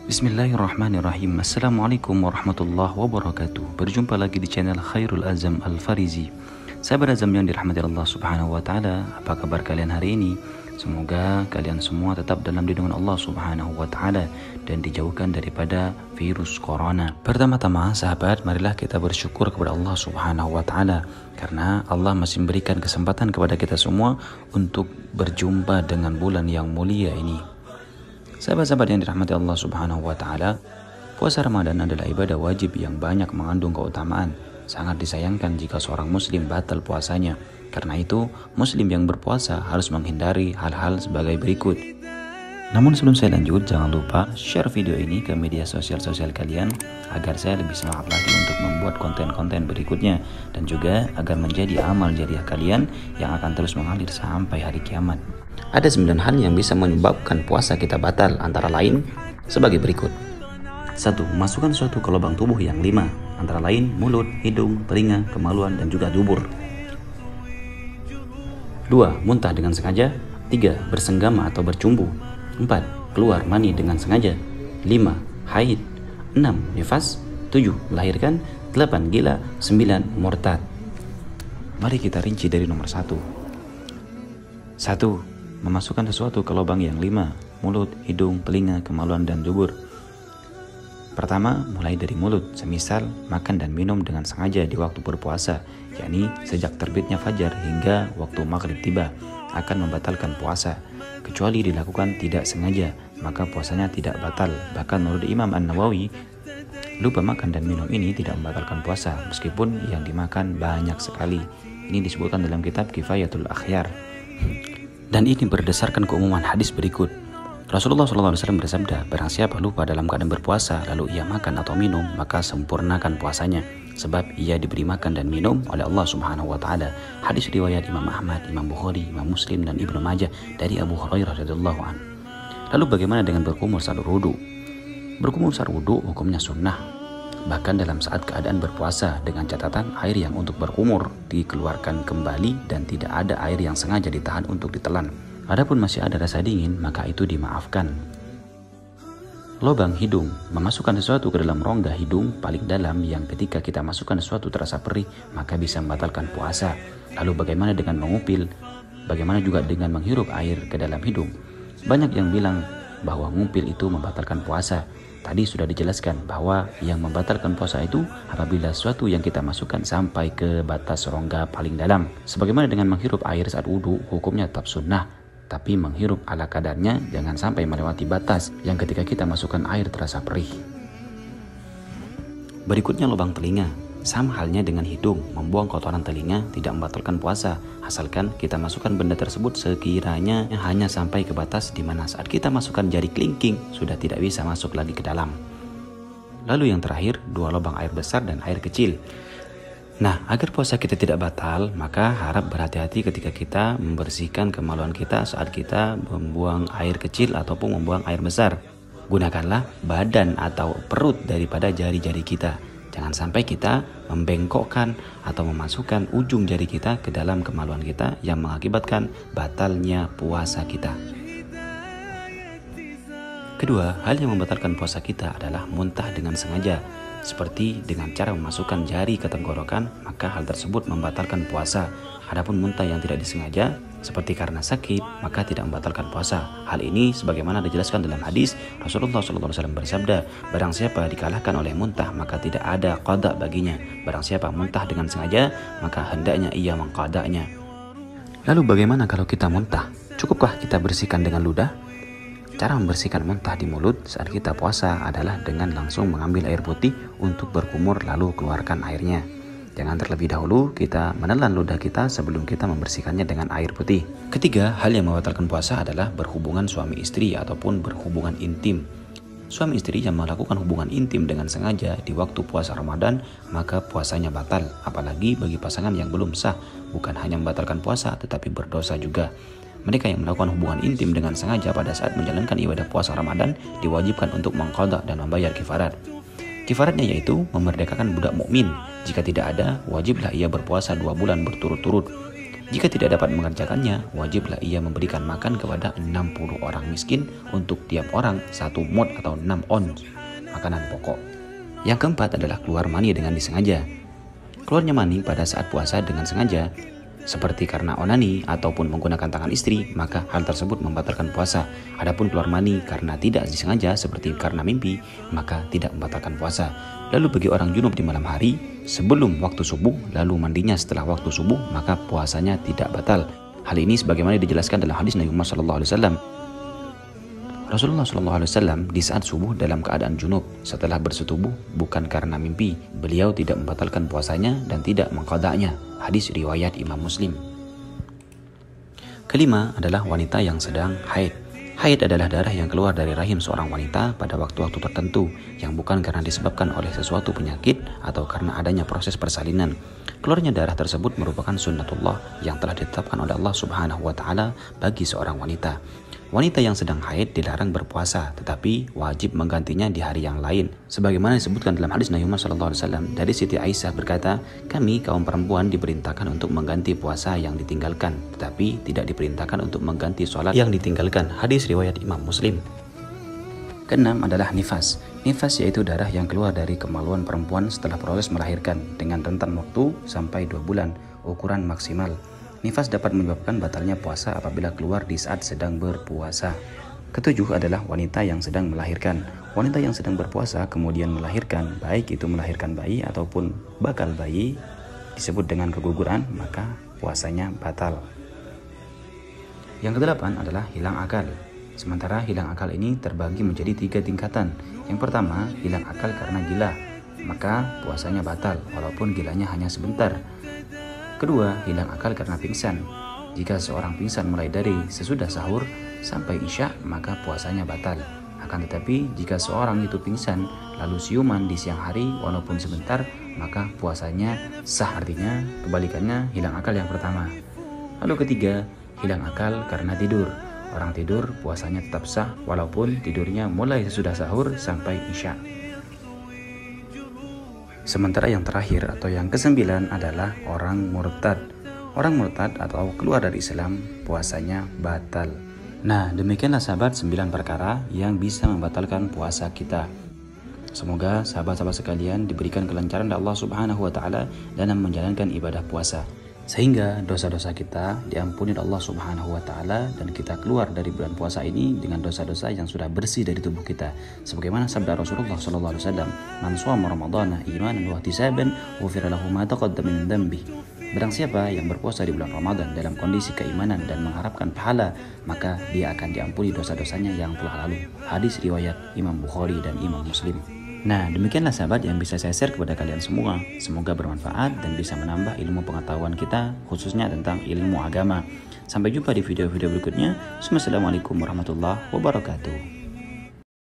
Bismillahirrahmanirrahim. Assalamualaikum warahmatullahi wabarakatuh. Berjumpa lagi di channel Khairul Azam Al-Farizi. Sahabat Azam yang dirahmati Allah Subhanahu wa taala, apa kabar kalian hari ini? Semoga kalian semua tetap dalam lindungan Allah Subhanahu wa taala dan dijauhkan daripada virus corona. Pertama-tama, sahabat, marilah kita bersyukur kepada Allah Subhanahu wa taala karena Allah masih memberikan kesempatan kepada kita semua untuk berjumpa dengan bulan yang mulia ini. Sahabat-sahabat yang dirahmati Allah Subhanahu wa taala, puasa Ramadan adalah ibadah wajib yang banyak mengandung keutamaan. Sangat disayangkan jika seorang muslim batal puasanya. Karena itu, muslim yang berpuasa harus menghindari hal-hal sebagai berikut. Namun sebelum saya lanjut, jangan lupa share video ini ke media sosial kalian agar saya lebih semangat lagi untuk membuat konten-konten berikutnya dan juga agar menjadi amal jariah kalian yang akan terus mengalir sampai hari kiamat. Ada 9 hal yang bisa menyebabkan puasa kita batal, antara lain sebagai berikut. 1. Memasukkan sesuatu ke lubang tubuh yang 5, antara lain mulut, hidung, telinga, kemaluan, dan juga dubur. 2. Muntah dengan sengaja. 3. Bersenggama atau bercumbu. 4. Keluar mani dengan sengaja. 5. Haid. 6. Nifas. 7. Melahirkan. 8. Gila. 9. Murtad. Mari kita rinci dari nomor 1. 1. Memasukkan sesuatu ke lubang yang 5, mulut, hidung, telinga, kemaluan, dan dubur. Pertama, mulai dari mulut, semisal makan dan minum dengan sengaja di waktu berpuasa, yakni sejak terbitnya fajar hingga waktu maghrib tiba, akan membatalkan puasa. Kecuali dilakukan tidak sengaja, maka puasanya tidak batal. Bahkan menurut Imam An-Nawawi, lupa makan dan minum ini tidak membatalkan puasa, meskipun yang dimakan banyak sekali. Ini disebutkan dalam kitab Kifayatul Akhyar. Dan ini berdasarkan keumuman hadis berikut. Rasulullah SAW bersabda, barang siapa lupa dalam keadaan berpuasa lalu ia makan atau minum, maka sempurnakan puasanya, sebab ia diberi makan dan minum oleh Allah Subhanahu wa taala. Hadis riwayat Imam Ahmad, Imam Bukhari, Imam Muslim, dan Ibnu Majah dari Abu Hurairah radhiyallahu anhu. Lalu bagaimana dengan berkumur saat wudu? Berkumur saat wudu hukumnya sunnah. Bahkan dalam saat keadaan berpuasa, dengan catatan air yang untuk berkumur dikeluarkan kembali dan tidak ada air yang sengaja ditahan untuk ditelan. Adapun masih ada rasa dingin, maka itu dimaafkan. Lubang hidung, memasukkan sesuatu ke dalam rongga hidung paling dalam yang ketika kita masukkan sesuatu terasa perih, maka bisa membatalkan puasa. Lalu bagaimana dengan mengupil? Bagaimana juga dengan menghirup air ke dalam hidung? Banyak yang bilang bahwa ngupil itu membatalkan puasa. Tadi sudah dijelaskan bahwa yang membatalkan puasa itu apabila sesuatu yang kita masukkan sampai ke batas rongga paling dalam. Sebagaimana dengan menghirup air saat wudhu, hukumnya tetap sunnah. Tapi menghirup ala kadarnya, jangan sampai melewati batas yang ketika kita masukkan air terasa perih. Berikutnya lubang telinga. Sama halnya dengan hidung, membuang kotoran telinga tidak membatalkan puasa, asalkan kita masukkan benda tersebut sekiranya hanya sampai ke batas di mana saat kita masukkan jari kelingking sudah tidak bisa masuk lagi ke dalam. Lalu yang terakhir, 2 lubang air besar dan air kecil. Nah, agar puasa kita tidak batal, maka harap berhati-hati ketika kita membersihkan kemaluan kita saat kita membuang air kecil ataupun membuang air besar. Gunakanlah badan atau perut daripada jari-jari kita. Jangan sampai kita membengkokkan atau memasukkan ujung jari kita ke dalam kemaluan kita yang mengakibatkan batalnya puasa kita. Kedua, hal yang membatalkan puasa kita adalah muntah dengan sengaja. Seperti dengan cara memasukkan jari ke tenggorokan, maka hal tersebut membatalkan puasa. Adapun muntah yang tidak disengaja, seperti karena sakit, maka tidak membatalkan puasa. Hal ini sebagaimana dijelaskan dalam hadis, Rasulullah SAW bersabda, barang siapa dikalahkan oleh muntah, maka tidak ada qada baginya. Barang siapa muntah dengan sengaja, maka hendaknya ia mengqadanya. Lalu bagaimana kalau kita muntah? Cukupkah kita bersihkan dengan ludah? Cara membersihkan muntah di mulut saat kita puasa adalah dengan langsung mengambil air putih untuk berkumur lalu keluarkan airnya. Jangan terlebih dahulu kita menelan ludah kita sebelum kita membersihkannya dengan air putih. Ketiga, hal yang membatalkan puasa adalah berhubungan suami istri ataupun berhubungan intim. Suami istri yang melakukan hubungan intim dengan sengaja di waktu puasa Ramadan, maka puasanya batal. Apalagi bagi pasangan yang belum sah, bukan hanya membatalkan puasa tetapi berdosa juga. Mereka yang melakukan hubungan intim dengan sengaja pada saat menjalankan ibadah puasa Ramadan diwajibkan untuk mengqadha dan membayar kifarat. Kifaratnya yaitu memerdekakan budak mukmin. Jika tidak ada, wajiblah ia berpuasa 2 bulan berturut-turut. Jika tidak dapat mengerjakannya, wajiblah ia memberikan makan kepada 60 orang miskin untuk tiap orang 1 mud atau 6 ons makanan pokok. Yang keempat adalah keluar mani dengan disengaja. Keluarnya mani pada saat puasa dengan sengaja, seperti karena onani ataupun menggunakan tangan istri, maka hal tersebut membatalkan puasa. Adapun keluar mani karena tidak disengaja seperti karena mimpi, maka tidak membatalkan puasa. Lalu bagi orang junub di malam hari, sebelum waktu subuh, lalu mandinya setelah waktu subuh, maka puasanya tidak batal. Hal ini sebagaimana dijelaskan dalam hadis Nabi Muhammad SAW. Rasulullah SAW di saat subuh dalam keadaan junub setelah bersetubuh bukan karena mimpi. Beliau tidak membatalkan puasanya dan tidak mengqadanya. Hadis riwayat Imam Muslim. Kelima adalah wanita yang sedang haid. Haid adalah darah yang keluar dari rahim seorang wanita pada waktu-waktu tertentu yang bukan karena disebabkan oleh sesuatu penyakit atau karena adanya proses persalinan. Keluarnya darah tersebut merupakan sunnatullah yang telah ditetapkan oleh Allah Subhanahu wa taala bagi seorang wanita. Wanita yang sedang haid dilarang berpuasa, tetapi wajib menggantinya di hari yang lain. Sebagaimana disebutkan dalam hadis Nabi Muhammad SAW dari Siti Aisyah berkata, kami kaum perempuan diperintahkan untuk mengganti puasa yang ditinggalkan, tetapi tidak diperintahkan untuk mengganti sholat yang ditinggalkan. Hadis riwayat Imam Muslim. Keenam adalah nifas. Nifas yaitu darah yang keluar dari kemaluan perempuan setelah proses melahirkan dengan rentan waktu sampai 2 bulan, ukuran maksimal. Nifas dapat menyebabkan batalnya puasa apabila keluar di saat sedang berpuasa. Ketujuh adalah wanita yang sedang melahirkan. Wanita yang sedang berpuasa kemudian melahirkan, baik itu melahirkan bayi ataupun bakal bayi, disebut dengan keguguran, maka puasanya batal. Yang kedelapan adalah hilang akal. Sementara hilang akal ini terbagi menjadi 3 tingkatan. Yang pertama, hilang akal karena gila, maka puasanya batal walaupun gilanya hanya sebentar. Kedua, hilang akal karena pingsan. Jika seorang pingsan mulai dari sesudah sahur sampai isya, maka puasanya batal. Akan tetapi, jika seorang itu pingsan lalu siuman di siang hari walaupun sebentar, maka puasanya sah, artinya kebalikannya hilang akal yang pertama. Lalu ketiga, hilang akal karena tidur. Orang tidur puasanya tetap sah walaupun tidurnya mulai sesudah sahur sampai isya. Sementara yang terakhir atau yang kesembilan adalah orang murtad. Orang murtad atau keluar dari Islam puasanya batal. Nah, demikianlah sahabat 9 perkara yang bisa membatalkan puasa kita. Semoga sahabat-sahabat sekalian diberikan kelancaran dari Allah Subhanahu wa taala dalam menjalankan ibadah puasa, sehingga dosa-dosa kita diampuni oleh Allah Subhanahu wa taala dan kita keluar dari bulan puasa ini dengan dosa-dosa yang sudah bersih dari tubuh kita. Sebagaimana sabda Rasulullah sallallahu alaihi wasallam, "Man shoma ramadhana imanan wa ihtisaban, ghufira lahu ma taqaddama min dhanbihi." Barang siapa yang berpuasa di bulan Ramadan dalam kondisi keimanan dan mengharapkan pahala, maka dia akan diampuni dosa-dosanya yang telah lalu. Hadis riwayat Imam Bukhari dan Imam Muslim. Nah, demikianlah sahabat yang bisa saya share kepada kalian semua. Semoga bermanfaat dan bisa menambah ilmu pengetahuan kita, khususnya tentang ilmu agama. Sampai jumpa di video-video berikutnya. Wassalamualaikum warahmatullahi wabarakatuh.